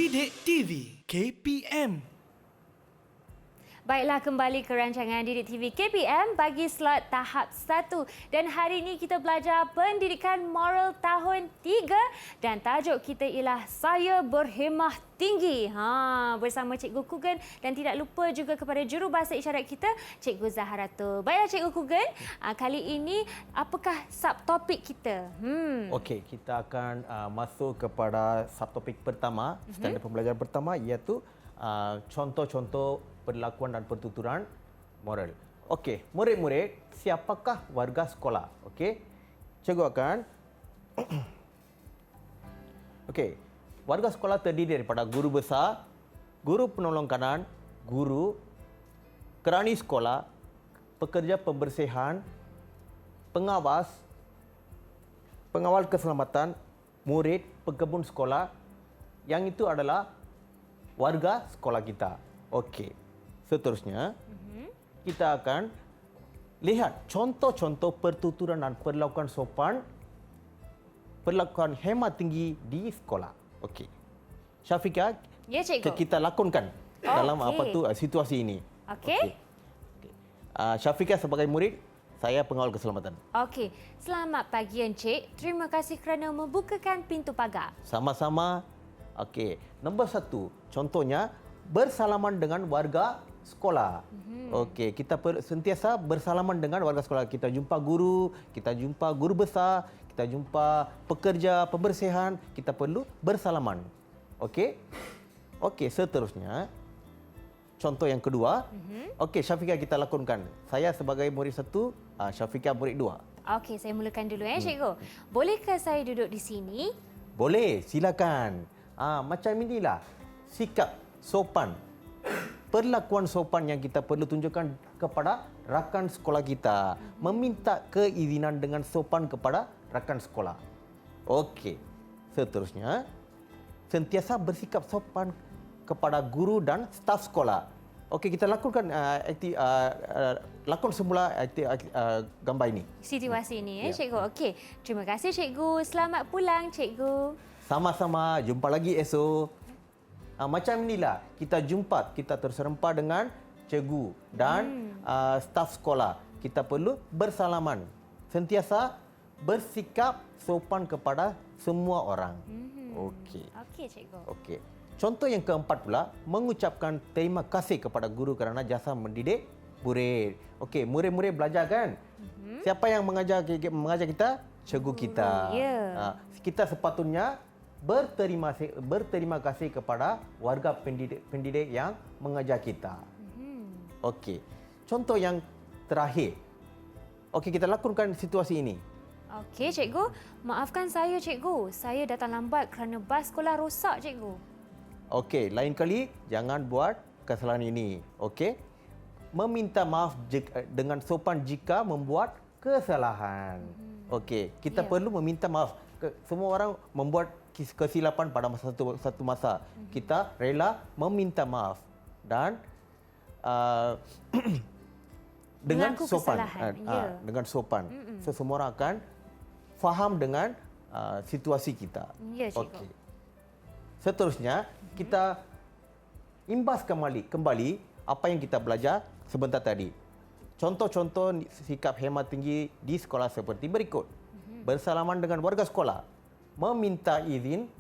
Didik TV KPM. Baiklah, kembali ke rancangan Didik TV KPM bagi slot tahap 1. Dan hari ini kita belajar pendidikan moral tahun 3 dan tajuk kita ialah Saya Berhemah Tinggi. Bersama Cikgu Kugan dan tidak lupa juga kepada jurubahasa isyarat kita, Cikgu Zaharatul. Baiklah Cikgu Kugan, kali ini apakah subtopik kita? Okey, kita akan masuk kepada subtopik pertama, standard pembelajaran pertama, iaitu contoh-contoh perlakuan dan pertuturan moral. Okey, murid-murid, siapakah warga sekolah? Okey, cikgu akan okey, warga sekolah terdiri daripada guru besar, guru penolong kanan, guru, kerani sekolah, pekerja pembersihan, pengawas, pengawal keselamatan, murid, pekebun sekolah. Yang itu adalah warga sekolah kita. Okey. Seterusnya, kita akan lihat contoh-contoh pertuturan dan perlakuan sopan, perlakuan hemat tinggi di sekolah. Okey. Syafiqah, Ya, Cikgu. kita lakonkan dalam situasi ini. Okey. Syafiqah sebagai murid, saya pengawal keselamatan. Okey. Selamat pagi Encik. Terima kasih kerana membukakan pintu pagar. Sama-sama. Okey. Nombor 1, contohnya bersalaman dengan warga sekolah. Okey, kita sentiasa bersalaman dengan warga sekolah. Kita jumpa guru, kita jumpa guru besar, kita jumpa pekerja pembersihan, kita perlu bersalaman. Okey? Okey, seterusnya contoh yang kedua. Okey, Syafiqah kita lakonkan. Saya sebagai murid 1, Syafiqah murid 2. Okey, saya mulakan dulu Cikgu. Bolehkah saya duduk di sini? Boleh, silakan. Macam inilah sikap sopan, perlakuan sopan yang kita perlu tunjukkan kepada rakan sekolah kita. Meminta keizinan dengan sopan kepada rakan sekolah. Okey. Seterusnya, sentiasa bersikap sopan kepada guru dan staf sekolah. Okey, kita lakukan lakon semula gambar ini. Situasi ini Ya. Cikgu. Okey. Terima kasih Cikgu. Selamat pulang Cikgu. Sama-sama, jumpa lagi esok. Macam inilah kita jumpa, kita terserempak dengan cikgu dan staf sekolah. Kita perlu bersalaman. Sentiasa bersikap sopan kepada semua orang. Okey. Okey Cikgu. Okey. Contoh yang keempat pula, mengucapkan terima kasih kepada guru kerana jasa mendidik murid. Okey, murid-murid belajar kan? Siapa yang mengajar kita? Cikgu kita. Ya. Kita sepatutnya berterima kasih kepada warga pendidik yang mengajar kita. Okey. Contoh yang terakhir. Okey, kita lakukan situasi ini. Okey Cikgu. Maafkan saya Cikgu. Saya datang lambat kerana bas sekolah rosak Cikgu. Okey, lain kali jangan buat kesalahan ini. Okey? Meminta maaf dengan sopan jika membuat kesalahan. Okey, kita perlu meminta maaf. Semua orang membuat kesilapan pada satu masa. Kita rela meminta maaf dan dengan Mengaku sopan. kesalahan. Ya. Dengan sopan. So, semua orang akan faham dengan situasi kita. Ya, Cikgu. Okey. Seterusnya, kita imbas kembali apa yang kita belajar sebentar tadi. Contoh-contoh sikap hemat tinggi di sekolah seperti berikut. Bersalaman dengan warga sekolah, meminta izin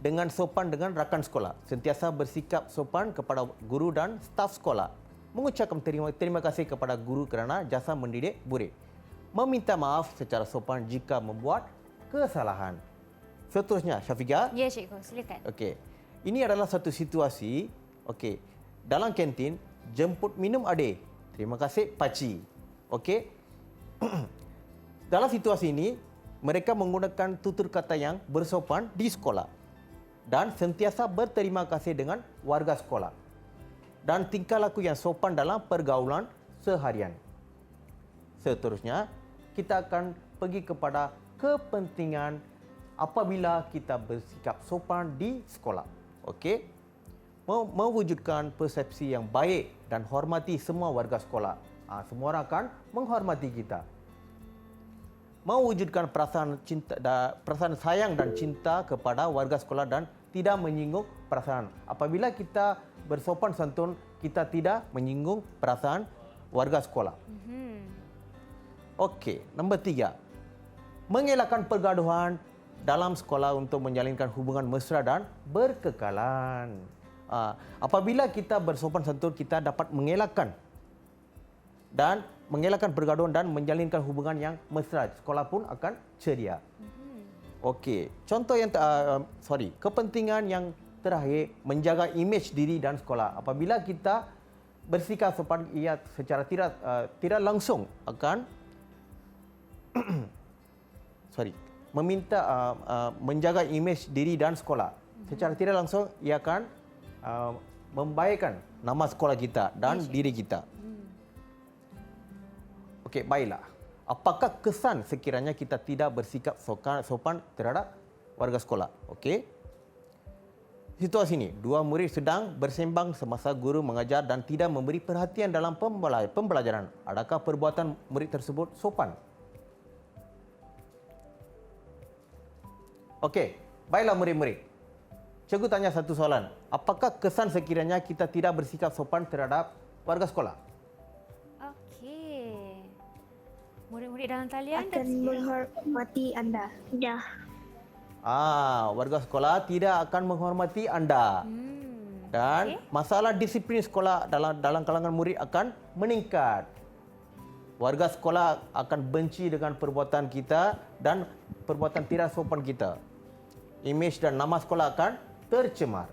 dengan sopan dengan rakan sekolah, sentiasa bersikap sopan kepada guru dan staf sekolah, mengucapkan terima kasih kepada guru kerana jasa mendidik murid, meminta maaf secara sopan jika membuat kesalahan. Seterusnya, Syafiqah. Ya Cikgu, silakan. Okey. Ini adalah satu situasi, okey, dalam kantin jemput minum adik. Terima kasih Pakcik. Okey. Dalam situasi ini, mereka menggunakan tutur kata yang bersopan di sekolah dan sentiasa berterima kasih dengan warga sekolah dan tingkah laku yang sopan dalam pergaulan seharian. Seterusnya, kita akan pergi kepada kepentingan apabila kita bersikap sopan di sekolah. Okey? Mewujudkan persepsi yang baik dan hormati semua warga sekolah. Semua orang akan menghormati kita. Mewujudkan perasaan sayang dan cinta kepada warga sekolah dan tidak menyinggung perasaan. Apabila kita bersopan santun, kita tidak menyinggung perasaan warga sekolah. Okey, nombor 3. Mengelakkan pergaduhan dalam sekolah untuk menjalinkan hubungan mesra dan berkekalan. Apabila kita bersopan santun, kita dapat mengelakkan pergaduhan dan menjalinkan hubungan yang mesra. Sekolah pun akan ceria. Okey, contoh yang kepentingan yang terakhir, menjaga imej diri dan sekolah. Apabila kita bersikap sopan, ia secara tidak langsung akan menjaga imej diri dan sekolah. Secara tidak langsung ia akan membaikkan nama sekolah kita dan diri kita. Okey, baiklah. Apakah kesan sekiranya kita tidak bersikap sopan terhadap warga sekolah? Okey. Situasi ini, dua murid sedang bersembang semasa guru mengajar dan tidak memberi perhatian dalam pembelajaran. Adakah perbuatan murid tersebut sopan? Okey, baiklah murid-murid. Cikgu tanya satu soalan. Apakah kesan sekiranya kita tidak bersikap sopan terhadap warga sekolah? Okey. Murid-murid dalam talian Akan menghormati anda. Ya. Warga sekolah tidak akan menghormati anda. Dan masalah disiplin sekolah dalam kalangan murid akan meningkat. Warga sekolah akan benci dengan perbuatan kita dan perbuatan tidak sopan kita. Imej dan nama sekolah akan tercemar.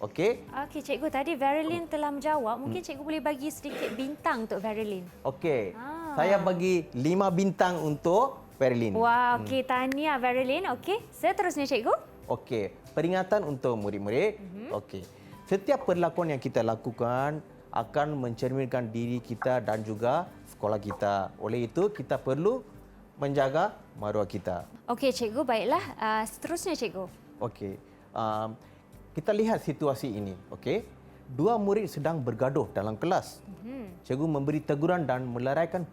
Okey? Okey, cikgu, tadi Verilyn telah menjawab. Mungkin cikgu boleh bagi sedikit bintang untuk Verilyn. Okey. Saya bagi 5 bintang untuk Verilyn. Wah, okey, tahniah Verilyn. Okey, seterusnya cikgu. Okey, peringatan untuk murid-murid. Okey. Setiap perlakuan yang kita lakukan akan mencerminkan diri kita dan juga sekolah kita. Oleh itu, kita perlu menjaga maruah kita. Okey, cikgu, baiklah. Seterusnya cikgu. Okey. Kita lihat situasi ini. Okey. Dua murid sedang bergaduh dalam kelas. Cikgu memberi teguran dan meleraikan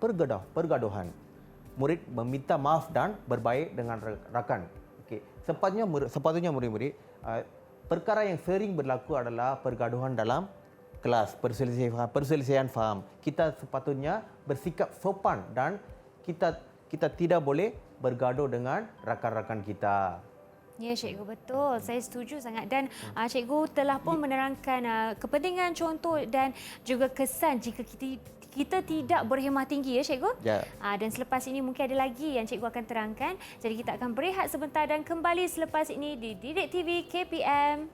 pergaduhan. Murid meminta maaf dan berbaik dengan rakan. Okey. Sepatutnya murid-murid, perkara yang sering berlaku adalah pergaduhan dalam kelas, perselisihan faham. Kita sepatutnya bersikap sopan dan kita tidak boleh bergaduh dengan rakan-rakan kita. Ya, cikgu, betul. Saya setuju sangat. Dan cikgu telah pun menerangkan kepentingan, contoh dan juga kesan jika kita tidak berhemah tinggi, ya cikgu? Ya. Dan selepas ini mungkin ada lagi yang cikgu akan terangkan. Jadi kita akan berehat sebentar dan kembali selepas ini di Didik TV KPM.